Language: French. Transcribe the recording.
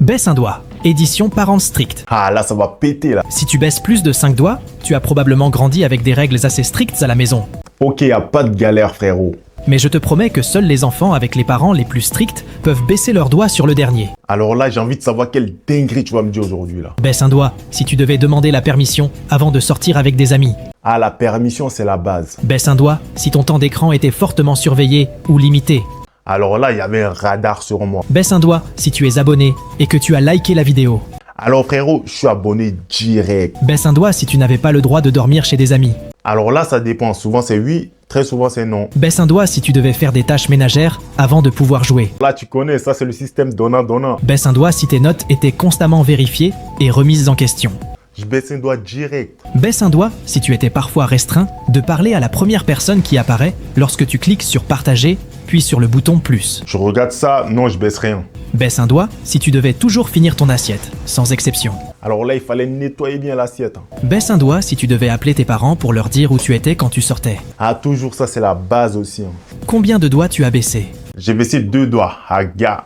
Baisse un doigt. Édition parents stricts. Ah là, ça va péter là. Si tu baisses plus de 5 doigts, tu as probablement grandi avec des règles assez strictes à la maison. Ok, y a pas de galère frérot. Mais je te promets que seuls les enfants avec les parents les plus stricts peuvent baisser leurs doigts sur le dernier. Alors là, j'ai envie de savoir quelle dinguerie tu vas me dire aujourd'hui là. Baisse un doigt si tu devais demander la permission avant de sortir avec des amis. Ah, la permission, c'est la base. Baisse un doigt si ton temps d'écran était fortement surveillé ou limité. Alors là, il y avait un radar sur moi. Baisse un doigt si tu es abonné et que tu as liké la vidéo. Alors frérot, je suis abonné direct. Baisse un doigt si tu n'avais pas le droit de dormir chez des amis. Alors là, ça dépend. Souvent c'est oui, très souvent c'est non. Baisse un doigt si tu devais faire des tâches ménagères avant de pouvoir jouer. Là, tu connais, ça c'est le système donnant-donnant. Baisse un doigt si tes notes étaient constamment vérifiées et remises en question. Je baisse un doigt direct. Baisse un doigt si tu étais parfois restreint de parler à la première personne qui apparaît lorsque tu cliques sur partager, puis sur le bouton plus. Je regarde ça, non, je baisse rien. Baisse un doigt si tu devais toujours finir ton assiette, sans exception. Alors là, il fallait nettoyer bien l'assiette. Baisse un doigt si tu devais appeler tes parents pour leur dire où tu étais quand tu sortais. Ah, toujours ça, c'est la base aussi. Combien de doigts tu as baissé? J'ai baissé 2 doigts. Ah, gars.